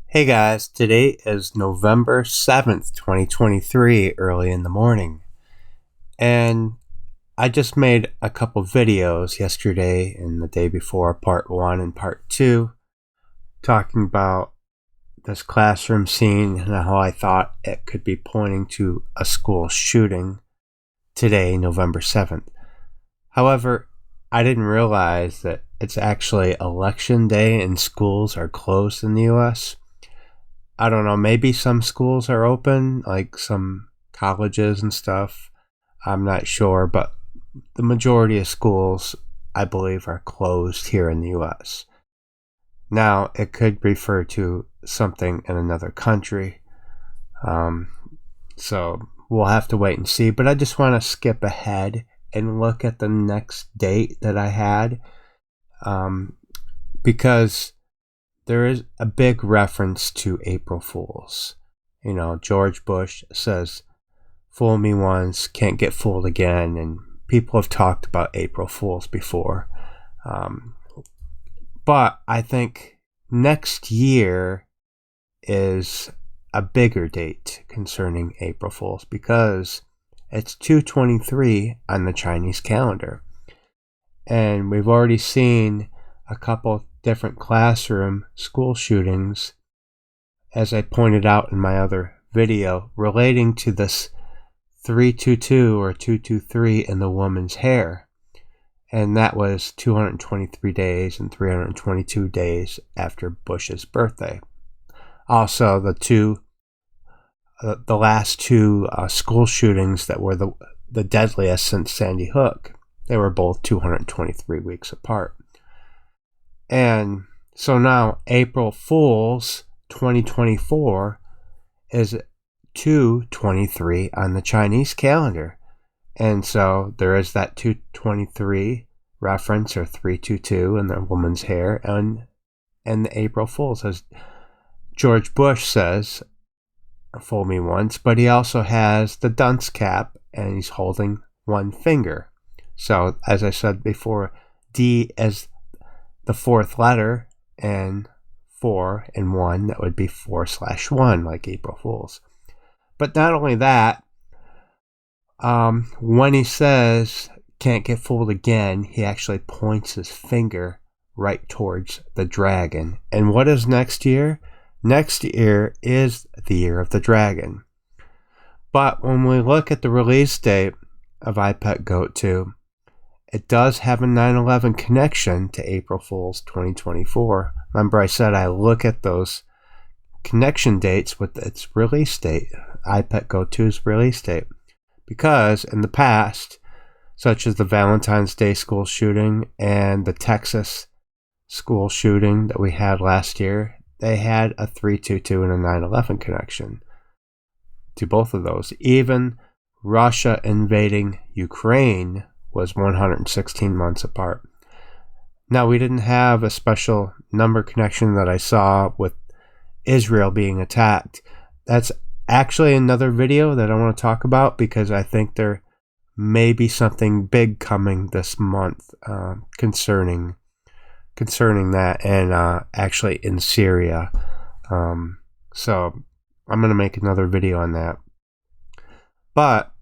Hey guys, today is November 7th, 2023, early in the morning. And I just made a couple videos yesterday and the day before, part one and part two, talking about this classroom scene and how I thought it could be pointing to a school shooting today, November 7th. However, I didn't realize that it's actually election day and schools are closed in the US. I don't know, maybe some schools are open, like some colleges and stuff. I'm not sure, but the majority of schools, I believe, are closed here in the US. Now, it could refer to something in another country. Um, so we'll have to wait and see. But I just want to skip ahead and look at the next date that I had because there is a big reference to April Fools. You know, George Bush says, "Fool me once, can't get fooled again," and people have talked about April Fools before. But I think next year is a bigger date concerning April Fools because it's 2/23 on the Chinese calendar. And we've already seen a couple different classroom school shootings, as I pointed out in my other video, relating to this 322 or 223 in the woman's hair. And that was 223 days and 322 days after Bush's birthday. Also, the last two school shootings that were the deadliest since Sandy Hook, they were both 223 weeks apart. And so now April Fool's 2024 is 2/23 on the Chinese calendar. And so there is that 2/23 reference, or 3/22 in the woman's hair, and the April Fools, as George Bush says, "Fool me once," but he also has the dunce cap and he's holding one finger. So as I said before, D as the fourth letter, and 4 and 1, that would be 4/1, like April Fools. But not only that, when he says "can't get fooled again," he actually points his finger right towards the dragon. And what is next year? Next year is the year of the dragon. But when we look at the release date of iPet Goat 2, it does have a 9/11 connection to April Fool's 2024. Remember I said I look at those connection dates with its release date, iPet Go 2's release date. Because in the past, such as the Valentine's Day school shooting and the Texas school shooting that we had last year, they had a 3/22 and a 9/11 connection to both of those. Even Russia invading Ukraine was 116 months apart. Now, we didn't have a special number connection that I saw with Israel being attacked. That's actually another video that I want to talk about because I think there may be something big coming this month concerning that, and actually in Syria. So I'm going to make another video on that. But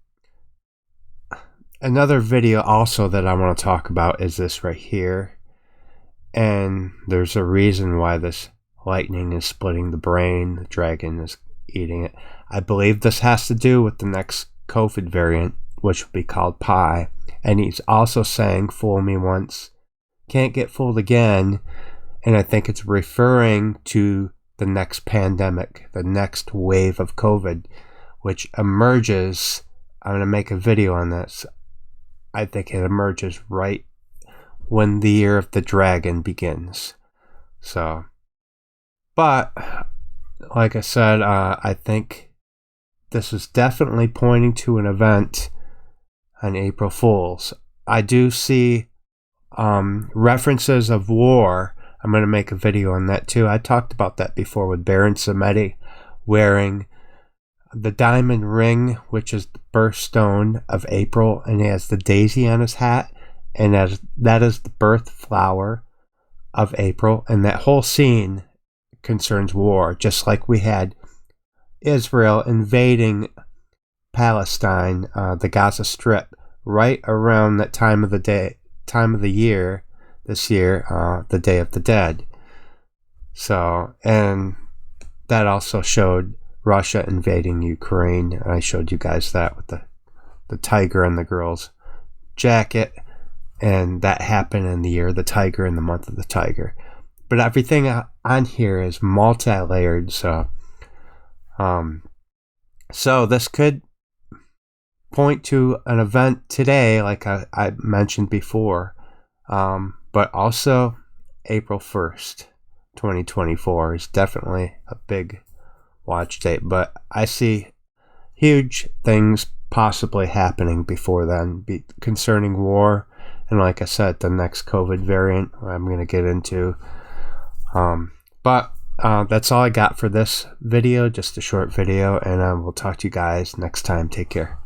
another video also that I want to talk about is this right here. And there's a reason why this lightning is splitting the brain, the dragon is eating it. I believe this has to do with the next COVID variant, which will be called Pi. And he's also saying, "Fool me once, can't get fooled again." And I think it's referring to the next pandemic, the next wave of COVID, which emerges. I'm going to make a video on this. I think it emerges right when the year of the dragon begins. So, but like I said, I think this is definitely pointing to an event on April Fool's. I do see references of war. I'm going to make a video on that too. I talked about that before with Baron Samedi wearing the diamond ring, which is the birthstone of April, and he has the daisy on his hat, and that is the birth flower of April. And that whole scene concerns war, just like we had Israel invading Palestine, the Gaza Strip, right around that time of the year, this year, the Day of the Dead. So, and that also showed Russia invading Ukraine. And I showed you guys that with the tiger and the girl's jacket. And that happened in the year of the tiger, in the month of the tiger. But everything on here is multi-layered. So this could point to an event today, like I mentioned before. But also April 1st, 2024 is definitely a big watch date. But I see huge things possibly happening before then concerning war. And like I said, the next COVID variant I'm going to get into. But that's all I got for this video, just a short video, and we'll talk to you guys next time. Take care.